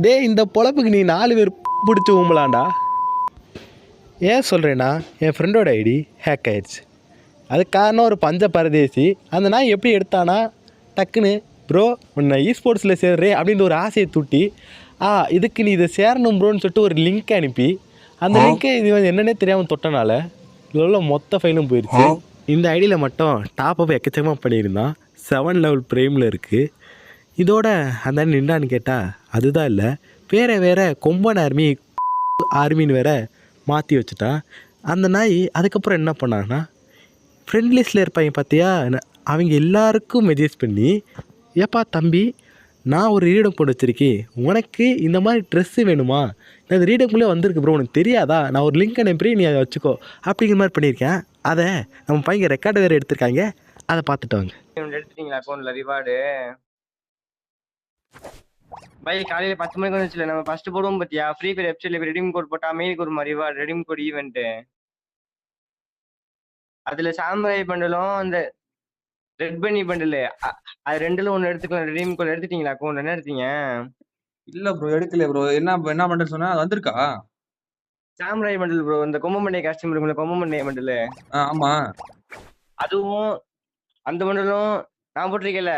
டே இந்த பொழப்புக்கு நீ 4 பேர் பிடிச்சி ஊம்பலாண்டா. ஏன் சொல்கிறேன்னா என் ஃப்ரெண்டோட ஐடி ஹேக் ஆயிடுச்சு. அதுக்கு காரணம் ஒரு பஞ்ச பரதேசி. அந்த நாய் எப்படி எடுத்தானா டக்குன்னு ப்ரோ உன்னை ஸ்போர்ட்ஸில் சேர்றே அப்படின்ற ஒரு ஆசையை தூட்டி இதுக்கு நீ இதை சேரணும் ப்ரோன்னு சொல்லிட்டு ஒரு லிங்க் அனுப்பி அந்த லிங்க்கை இது என்னன்னே தெரியாமல் தொட்டனால இதில் மொத்த ஃபைலும் போயிடுச்சு. இந்த ஐடியில் மட்டும் டாப் அப் எக்கச்சக்கமாக பண்ணியிருந்தான். 7 லெவல் ப்ரைமில் இருக்குது. இதோட அந்த நின்றான்னு கேட்டால் அதுதான் இல்லை, வேறு கொம்பன் ஆர்மின்னு வேற மாற்றி வச்சுட்டான். அந்த நாய் அதுக்கப்புறம் என்ன பண்ணான்னா ஃப்ரெண்ட் லிஸ்ட்டில் இருப்பாங்க பார்த்தியா, அவங்க எல்லாருக்கும் மெசேஜ் பண்ணி ஏப்பா தம்பி நான் ஒரு ரீடம் போட்டு வச்சுருக்கேன், உனக்கு இந்த மாதிரி ட்ரெஸ்ஸு வேணுமா, நான் இந்த ரீடக்குள்ளே வந்திருக்கு ப்ரோ உனக்கு தெரியாதா, நான் ஒரு லிங்க் அனுப்பி நீ அதை வச்சுக்கோ அப்படிங்கிற மாதிரி பண்ணியிருக்கேன். அதை நம்ம பையன் ரெக்கார்டு வேறு எடுத்திருக்காங்க, அதை பார்த்துட்டு வாங்க. எடுத்துட்டீங்களா அக்கௌண்ட்ல ரிவார்டு? பை காலையில 10 மணிக்கு வந்துச்சுல, நம்ம ஃபர்ஸ்ட் போடுவோம் பாத்தியா ஃப்ரீ ஃபயர் வெப்சைட்ல ரெடீம் கோட் போட்டா மெயிலுக்கு ஒரு ரிவார்டு ரெடீம் கோட் ஈவெண்ட். அதுல சாம்பராய் பண்டலும் அந்த ரெட் பன்னி பண்டல் அது ரெண்டுல ஒன்னு எடுத்துக்கலாம். ரெடீம் கோட் எடுத்துட்டீங்களா அக்கௌண்ட்? என்ன எடுத்தீங்க? இல்ல ப்ரோ எடுக்கல ப்ரோ. என்ன பண்டல் சொன்னா அது வந்திருக்கா? சாம்பராய் பண்டல் ப்ரோ, இந்த கொம்பமண்டை காஸ்டியூம் இருக்குல்ல, கொம்பமண்டை பண்டல். ஆமா அதுவும் அந்த பண்டலும் நான் போட்டிருக்கேன்ல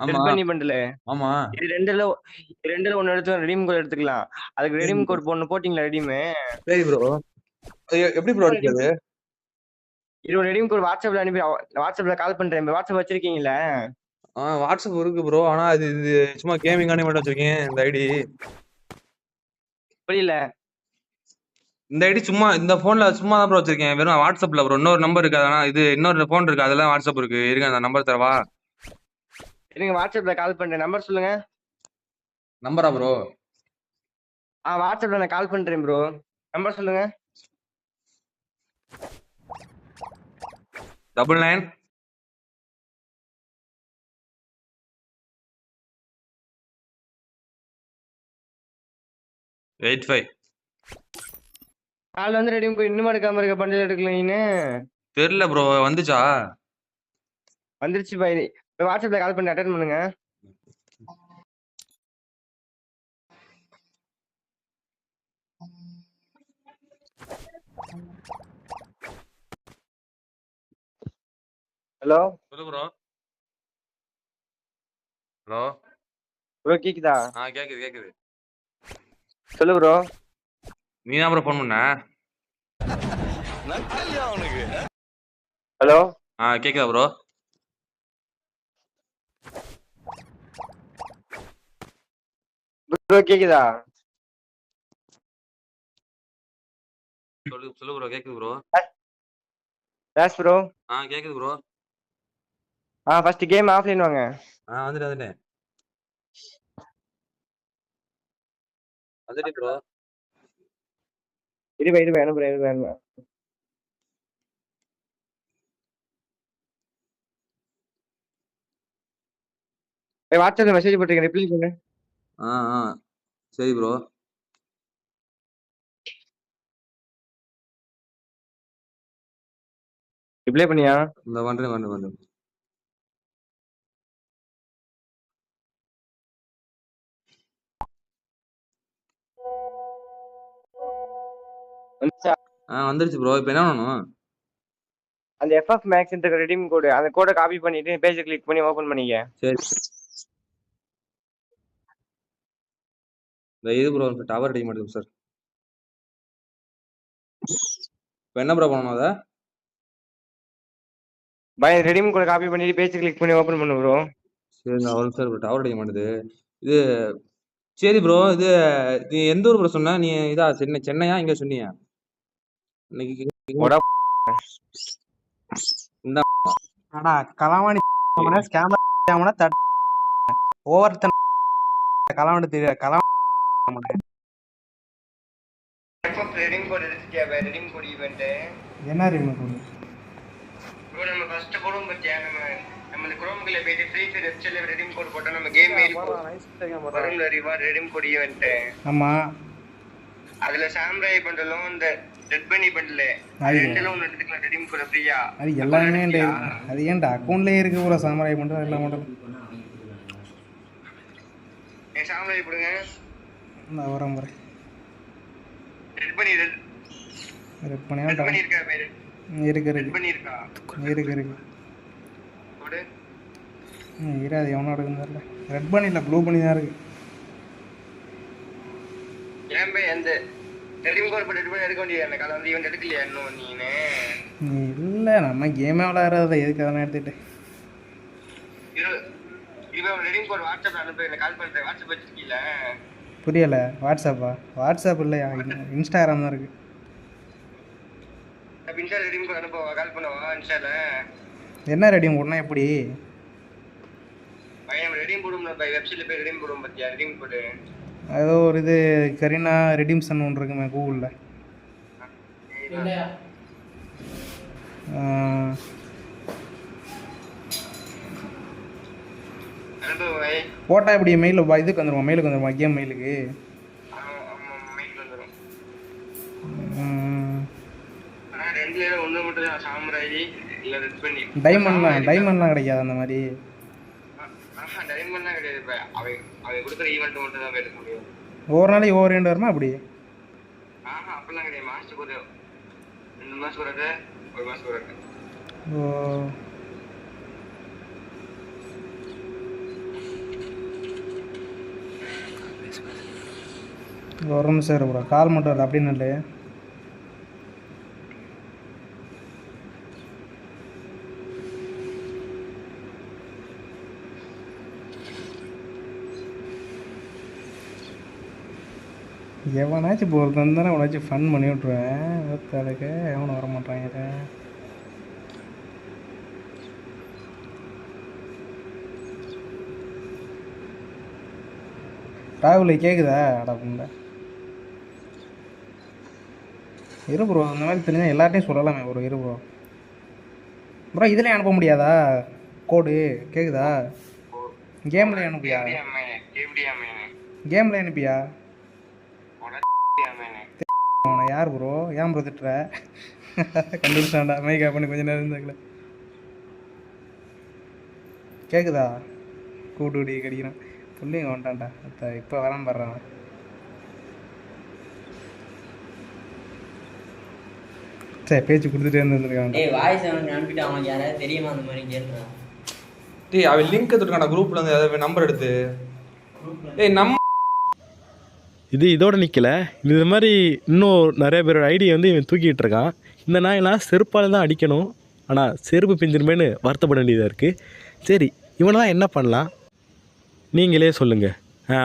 ரெட் பன்னி பண்டல். ஆமா இது ரெண்டுல ஒன்னு எடுத்து ரெடீம் கோட் எடுத்துக்கலாம். அதுக்கு ரெடீம் கோட் போட்டீங்களா ரெடீம்? சரி ப்ரோ. எப்படி ப்ரோ எடுக்கிறது? இது ரெடீம் கோட் வாட்ஸ்அப்ல அனுப்பி, வாட்ஸ்அப்ல கால் பண்றேன். வாட்ஸ்அப் வச்சிருக்கீங்களா? வாட்ஸ்அப் இருக்கு ப்ரோ. ஆனா இது சும்மா கேமிங்கானே மட்டும் வச்சிருக்கேன் இந்த ஐடி. புரியல. இந்த ஐடி சும்மா இந்த போன்ல சும்மா தான் ப்ரோ வச்சிருக்கேன். வெறும் வாட்ஸ்அப்ல ப்ரோ. இன்னொரு நம்பர் இருக்கு, ஆனா இது இன்னொரு போன் இருக்கு, அதெல்லாம் வாட்ஸ்அப் இருக்கு. இருங்க அந்த நம்பர் தரவா? இருங்க வாட்ஸ்அப்ல கால் பண்றேன். நம்பர் சொல்லுங்க. நம்பரா ப்ரோ? வாட்ஸ்அப்ல நான் கால் பண்றேன் ப்ரோ. நம்பர் சொல்லுங்க. 99 85. கால் வந்து ரெடீம் கோட் இன்னும் எடுக்காம இருக்க, பண்டில் எடுக்கல நீனு? தெரியல ப்ரோ. வந்துச்சா? வந்துருச்சு பாய். வாட்ஸ்அப்ல கால் பண்ணி அட்டெண்ட் பண்ணுங்க. ஹலோ சொல்லு ப்ரோ. ஹலோ ப்ரோ கேக்குதா? கேக்குது. சொல்லு ப்ரோ. நீ தான் ப்ரோ ஃபோன் பண்ண? ஹலோ கேக்குதா ப்ரோ? ப்ரோ கேக்குதா? சொல்லு ப்ரோ. கேக்குது ப்ரோ. Yes bro. கேக்குது ப்ரோ. ஃபர்ஸ்ட் கேம் ஆஃப்லைன் வாங்க. வந்துட்டேன் ப்ரோ. இருப்பா என்ன வாட்ஸ்அப்ல மெசேஜ் போட்டுருக்கேன், ரிப்ளை பண்ணு. சரி ப்ரோ. ரிப்ளை பண்ணியா? இந்த பண்றேன். வந்துச்சா? வந்துருச்சு ப்ரோ. இப்போ என்ன பண்ணணும்? அந்த FF Max ன்ற ரெடீம் கோட், அந்த கோடை காப்பி பண்ணிட்டு பேஜை கிளிக் பண்ணி ஓபன் பண்ணிக்க. சரி. இது ப்ரோ டவர் அடிக்க மாட்டேங்குது சார். இப்போ என்ன ப்ரோ பண்ணணும் அதை? பாய் ரெடீம் கோடை காப்பி பண்ணிட்டு பேஜை கிளிக் பண்ணி ஓபன் பண்ணு ப்ரோ. சரி நான் சார் டவர் அடிக்க மாட்டேது இது. சரி ப்ரோ. இது நீ எந்த ஊர் ப்ரோ சொன்ன? நீ இதா சென்னையா இங்க சொன்னியா? இன்னைக்கு அடா களவாணி ஸ்கேமர் தட் ஓவர்டன் களவாணி தெரியல களவாணி. ரெடீம் கோட் எடுத்துட்டியா பாய்? ரெடீம் கோட் ஈவென்ட் என்ன ரிமூவ் பண்ணு ப்ரோ? நம்ம ஃபர்ஸ்ட் போடுவோம் பத்தியா, நம்ம இந்த குரோம்குள்ள போயிட்டு ஃப்ரீ ஃபயர் வெப்சைட்ல ரெடீம் கோட் போட்டா நம்ம கேம் வரும்ல ரிவார்ட் ரெடீம் கோட் ஈவென்ட். ஆமா அதுல சாம்ராய் பண்டலும் இந்த ரெட் பன்னி பண்டல் ரெண்டுல ஒன்னு எடுத்துக்கலாம் ரெடீம் கோட் ஃப்ரீயா. அது எல்லாமே அது ஏன்டா அக்கௌண்ட்லயே இருக்கு ப்ரோ. சாமராய் பண்றது எல்லா மாடல். சாம்ராய் போடுங்க. நான் வரேன் வரேன். ரெட் பண்ணி ரெட் ரெட் பண்ணியா? பண்ணிருக்கா பேரு இருக்கு ரெட் இருக்கு பண்ணிருக்கா இருக்கு இருக்கு. போடு. இராது எவனோ எடுக்குன்னு தெரியல. ரெட் பண்ணி இல்லை, ப்ளூ பண்ணி தான் இருக்கு. ஏன் பே எந்த ரெடிம் கோட் போட்டு ரெட் பண்ணி எடுக்க வேண்டியது என்ன காலை வந்து இவன் எடுக்கலையா இன்னும் நீனு? இல்லை நம்ம கேமே விளையாடுறத எதுக்கு அதெல்லாம் எடுத்துக்கிட்டு. இவன் ரெடிம் கோட் வாட்ஸ்அப்ல அனுப்பி எனக்கு கால் பண்ணுறேன். வாட்ஸ்அப் வச்சிருக்கீல? புரியலை. வாட்ஸ்அப்பா? வாட்ஸ்அப் இல்லையா, இன்ஸ்டாகிராம் தான் இருக்குது. அப்போ இன்ஸ்டா ரெடிம் கோட் அனுப்பவா? கால் பண்ணவா இன்ஸ்டால? என்ன ரெடியும் போடணும் எப்படி? பையன் ரெடிம் போடும்ல பை வெப்சைட்ல போய் ரெடிம் போடுவோம் பார்த்தியா? ரெடிம் போடு. ஏதோ ஒரு இது கரீனா ரெடிம்சன் ஒன்று இருக்குமே கூகுளில். அனுப்புவை. போட்டால் இப்படி மெயிலில் இதுக்கு வந்துடுமா? மெயிலுக்கு வந்துடுமா? கேம் மெயிலுக்கு? மெயில் வந்துடும். ஆனால் ரெண்டுல ஒன்று மட்டும் தான் சாம்ராஜி இல்லை ரெட் பண்ணி. டைமண்ட்லாம் கிடைக்காது அந்த மாதிரி. டைமண்ட்லாம் கிடையாது. இப்போ அவன் கொடுக்குற ஈவெண்ட் மட்டும் தான் எடுக்க முடியும். ஒவ்வொரு நாளைக்கு ஒவ்வொரு ரெண்டு வருமா அப்படி? அப்படிலாம் கிடையாது. மாதத்துக்கு ஒரு 2 மாதத்துக்கு ஒரு 1 மாதத்துக்கு ஒரு. ஓ, ஒரு நிமிஷம் இரு ப்ரோ, கால் மட்டும் வருது அப்படின்னு இல்லை. எவனாச்சும் இப்போ ஒரு தந்தானே அவனாச்சும் ஃபன் பண்ணி விட்ருவேன். அதுக்கு எவனும் வர மாட்டாங்க. ராகுல் கேட்குதா? அடா புண்டை இரு ப்ரோ. இந்த மாதிரி தெரிஞ்சால் எல்லார்ட்டையும் சொல்லலாமே ப்ரோ. இரு ப்ரோ. ப்ரோ இதில் அனுப்ப முடியாதா கோடு? கேட்குதா? கேமில் அனுப்பியா? கேமில் அனுப்பியா? அவனை யார் ப்ரோ? ஏன் ப்ரோ திட்டுற? கண்டுபிடிச்சாண்டா. மைக்கா பண்ணி கொஞ்சம் நேரம் இருந்தாங்களே. கேட்குதா? கூட்டுடி கடிக்கிறான். பிள்ளைங்க வந்துட்டான்டா. இப்போ வரான் பாடுறான். சரி பேச்சு கொடுத்துட்டே இருந்துருக்கான். டேய் அவன் லிங்க் எடுத்துட்டான்டா குரூப்ல இருந்து. அதை நம்பர் எடுத்து. ஏய் நம்ம இது இதோட நிற்கல. இது மாதிரி இன்னும் நிறைய பேரோட ஐடியை வந்து இவன் தூக்கிட்டு இருக்கான். இந்த நாயெல்லாம் செருப்பால் தான் அடிக்கணும், ஆனால் செருப்பு பிஞ்சிருமேனு வருத்தப்பட வேண்டியதாக இருக்குது. சரி இவனெல்லாம் என்ன பண்ணலாம் நீங்களே சொல்லுங்கள்.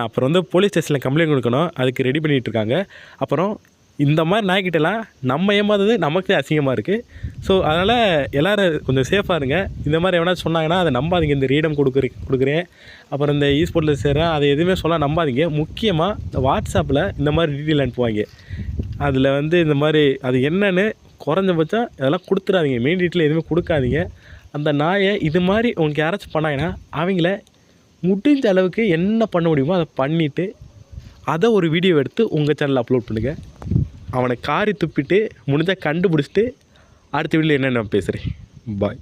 அப்புறம் வந்து போலீஸ் ஸ்டேஷனில் கம்ப்ளைண்ட் கொடுக்கணும். அதுக்கு ரெடி பண்ணிகிட்ருக்காங்க. அப்புறம் இந்த மாதிரி நாய்கிட்டலாம் நம்ம ஏமாந்தது நமக்கே அசிங்கமாக இருக்குது. ஸோ அதனால் எல்லோரும் கொஞ்சம் சேஃபாக இருங்க. இந்த மாதிரி எவனா சொன்னாங்கன்னா அதை நம்பாதீங்க. இந்த ரீடம் கொடுக்குறேன் அப்புறம் இந்த ஈஸ்போர்ட்டில் சேர்றேன் அதை எதுவுமே சொல்ல நம்பாதீங்க. முக்கியமாக இந்த வாட்ஸ்அப்பில் இந்த மாதிரி டீட்டெயில் அனுப்புவாங்க. அதில் வந்து இந்த மாதிரி அது என்னென்னு குறைஞ்சபட்சம் அதெல்லாம் கொடுத்துடாதீங்க. மெயின் டீட்டெயில் எதுவுமே கொடுக்காதீங்க. அந்த நாயை இது மாதிரி உங்களுக்கு யாராச்சும் பண்ணாங்கன்னா அவங்கள முடிஞ்ச அளவுக்கு என்ன பண்ண முடியுமோ அதை பண்ணிவிட்டு அதை ஒரு வீடியோ எடுத்து உங்கள் சேனலில் அப்லோட் பண்ணுங்கள். அவனை காரி துப்பிட்டு முடிஞ்சால் கண்டுபிடிச்சிட்டு அடுத்த வீடியோவில் என்னென்ன பேசுகிறேன். பாய்.